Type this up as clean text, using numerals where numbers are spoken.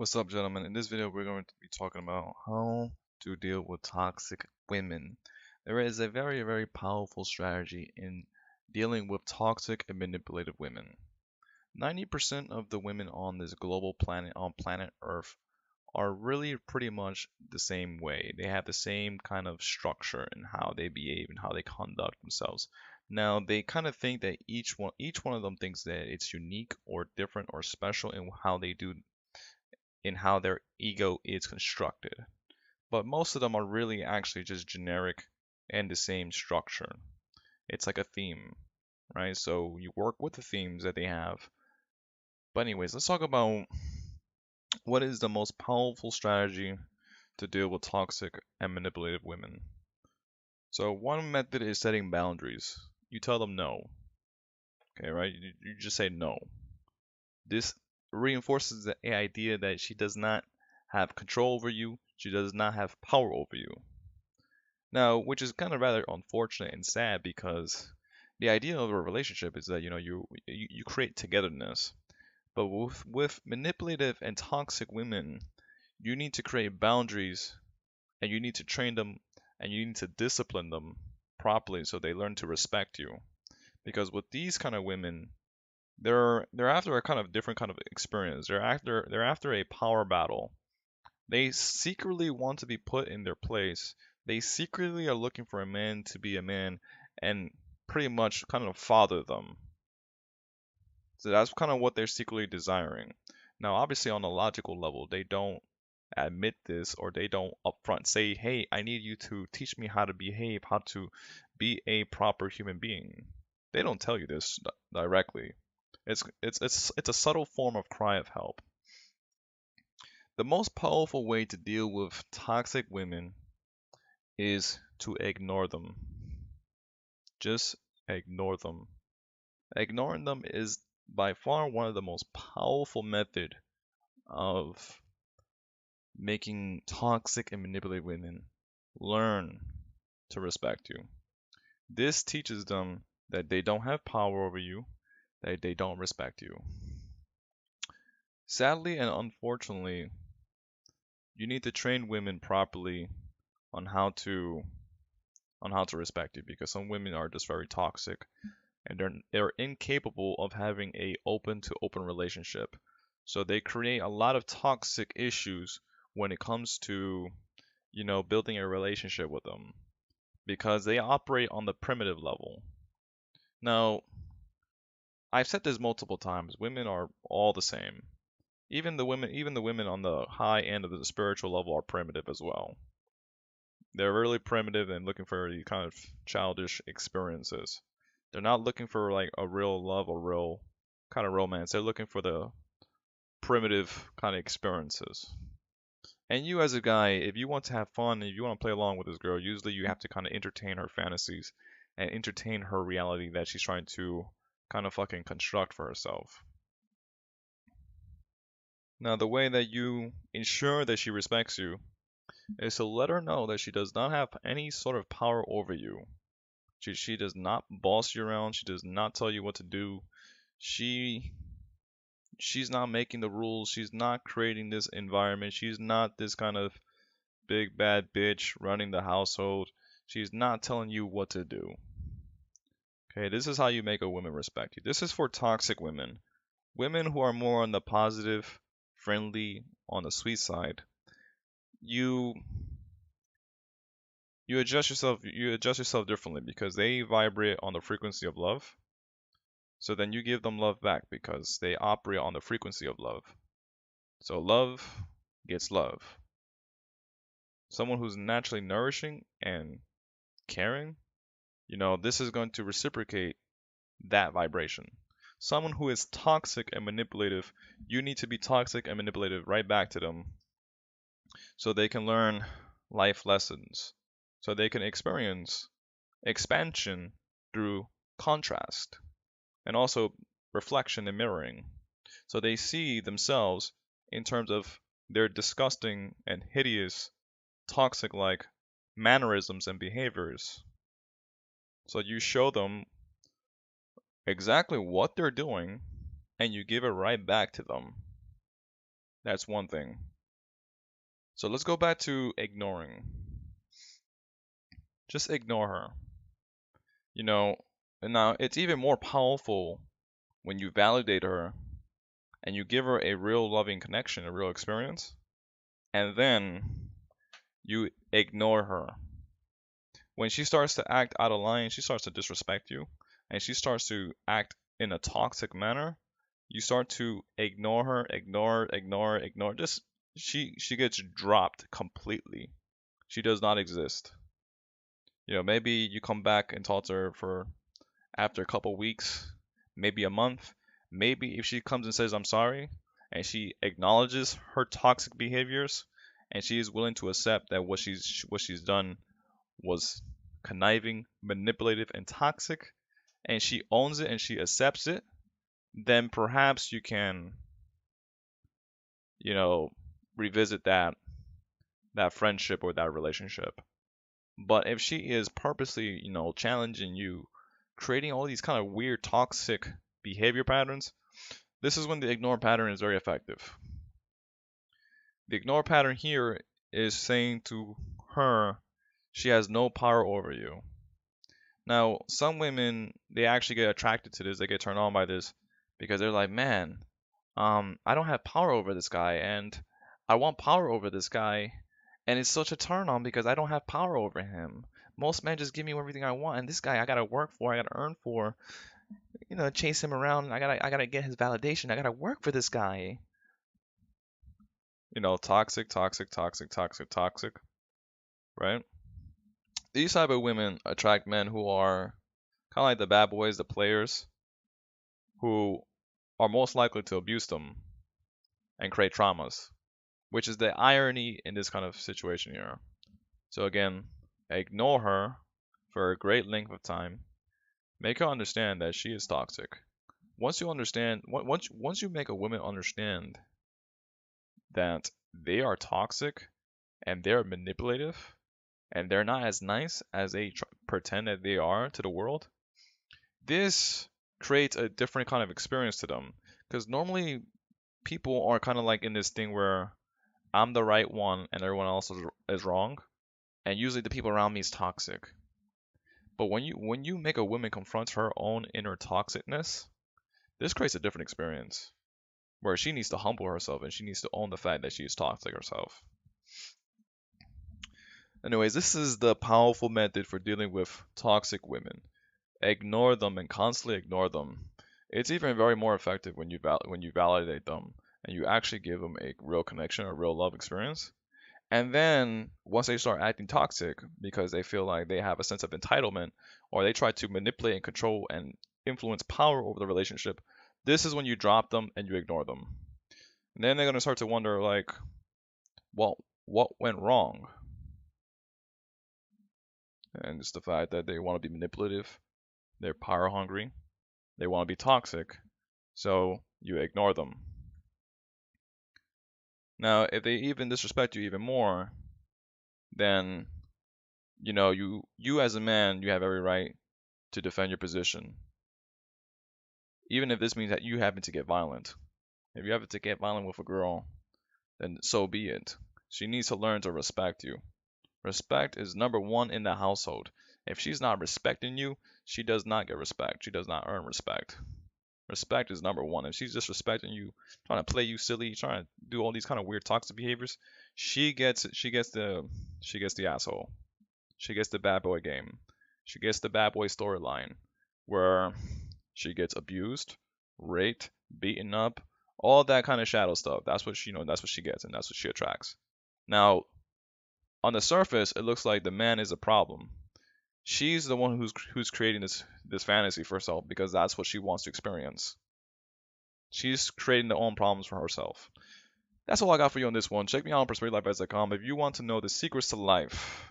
What's up, gentlemen? In this video, we're going to be talking about how to deal with toxic women. There is a very powerful strategy in dealing with toxic and manipulative women. 90% of the women on this global planet, on planet Earth, are really pretty much the same way. They have the same kind of structure in how they behave and how they conduct themselves. Now, they kind of think that each one of them thinks that it's unique or different or special in how they do in how their ego is constructed. But most of them are really actually just generic and the same structure. It's like a theme, right? So you work with the themes that they have. But anyways, let's talk about what is the most powerful strategy to deal with toxic and manipulative women. So one method is setting boundaries. You tell them no. Okay, right? You just say no. This reinforces the idea that she does not have control over you, she does not have power over you. Now, which is kind of rather unfortunate and sad because the idea of a relationship is that you create togetherness. But with manipulative and toxic women, you need to create boundaries and you need to train them and you need to discipline them properly so they learn to respect you. Because with these kind of women, they're after a kind of different kind of experience. They're after a power battle. They secretly want to be put in their place. They secretly are looking for a man to be a man and pretty much kind of father them. So that's kind of what they're secretly desiring. Now, obviously, on a logical level, they don't admit this or they don't upfront say, hey, I need you to teach me how to behave, how to be a proper human being. They don't tell you this directly. It's a subtle form of cry of help. The most powerful way to deal with toxic women is to ignore them. Just ignore them. Ignoring them is by far one of the most powerful method of making toxic and manipulative women learn to respect you. This teaches them that they don't have power over you, that they don't respect you. Sadly and unfortunately, you need to train women properly on how to respect you because some women are just very toxic and they're incapable of having a open to open relationship. So they create a lot of toxic issues when it comes to, building a relationship with them because they operate on the primitive level. Now, I've said this multiple times, women are all the same. Even the women on the high end of the spiritual level are primitive as well. They're really primitive and looking for these kind of childish experiences. They're not looking for like a real love or real kind of romance. They're looking for the primitive kind of experiences. And you as a guy, if you want to have fun, if you want to play along with this girl, usually you have to kind of entertain her fantasies and entertain her reality that she's trying to kind of fucking construct for herself. Now, the way that you ensure that she respects you is to let her know that she does not have any sort of power over you. She does not boss you around. She does not tell you what to do. She she's not making the rules. She's not creating this environment. She's not this kind of big bad bitch running the household. She's not telling you what to do. Okay, this is how you make a woman respect you. This is for toxic women. Women who are more on the positive, friendly, on the sweet side. You you adjust yourself differently because they vibrate on the frequency of love. So then you give them love back because they operate on the frequency of love. So love gets love. Someone who's naturally nourishing and caring, this is going to reciprocate that vibration. Someone who is toxic and manipulative, you need to be toxic and manipulative right back to them so they can learn life lessons, so they can experience expansion through contrast and also reflection and mirroring. So they see themselves in terms of their disgusting and hideous, toxic like mannerisms and behaviors. So you show them exactly what they're doing and you give it right back to them. That's one thing. So let's go back to ignoring. Just ignore her. You know, and now it's even more powerful when you validate her and you give her a real loving connection, a real experience, and then you ignore her. When she starts to act out of line, she starts to disrespect you, and she starts to act in a toxic manner, you start to ignore her, ignore. Just she gets dropped completely. She does not exist. Maybe you come back and talk to her for after a couple weeks, maybe a month. Maybe if she comes and says I'm sorry and she acknowledges her toxic behaviors and she is willing to accept that what she's done was conniving, manipulative, and toxic, and she owns it and she accepts it, then perhaps you can, you know, revisit that friendship or that relationship. But if she is purposely, challenging you, creating all these kind of weird toxic behavior patterns, this is when the ignore pattern is very effective. The ignore pattern here is saying to her she has no power over you. Now, some women, they actually get attracted to this, they get turned on by this because they're like, man, I don't have power over this guy, and I want power over this guy, and it's such a turn on because I don't have power over him. Most men just give me everything I want, and this guy I gotta work for, I gotta earn for, chase him around. I gotta get his validation. I gotta work for this guy. Toxic, toxic, toxic, toxic, toxic, right? These type of women attract men who are kind of like the bad boys, the players, who are most likely to abuse them and create traumas, which is the irony in this kind of situation here. So again, ignore her for a great length of time. Make her understand that she is toxic. Once you make a woman understand that they are toxic and they're manipulative and they're not as nice as they pretend that they are to the world, this creates a different kind of experience to them. Because normally people are kind of like in this thing where I'm the right one and everyone else is wrong, and usually the people around me is toxic. But when you make a woman confront her own inner toxicness, this creates a different experience where she needs to humble herself and she needs to own the fact that she is toxic herself. Anyways, this is the powerful method for dealing with toxic women. Ignore them and constantly ignore them. It's even very more effective when you validate them and you actually give them a real connection, a real love experience. And then once they start acting toxic because they feel like they have a sense of entitlement or they try to manipulate and control and influence power over the relationship, this is when you drop them and you ignore them. And then they're going to start to wonder like, well, what went wrong? And it's the fact that they want to be manipulative, they're power hungry, they want to be toxic, so you ignore them. Now, if they even disrespect you even more, then you as a man, you have every right to defend your position, even if this means that you happen to get violent. If you happen to get violent with a girl, then so be it. She needs to learn to respect you. Respect is number one in the household. If she's not respecting you, she does not get respect. She does not earn respect. Respect is number one. If she's disrespecting you, trying to play you silly, trying to do all these kind of weird toxic behaviors, she gets the asshole. She gets the bad boy game. She gets the bad boy storyline where she gets abused, raped, beaten up, all that kind of shadow stuff. That's what she gets and that's what she attracts. Now, on the surface, it looks like the man is a problem. She's the one who's creating this fantasy for herself because that's what she wants to experience. She's creating their own problems for herself. That's all I got for you on this one. Check me out on persuadelife.com if you want to know the secrets to life.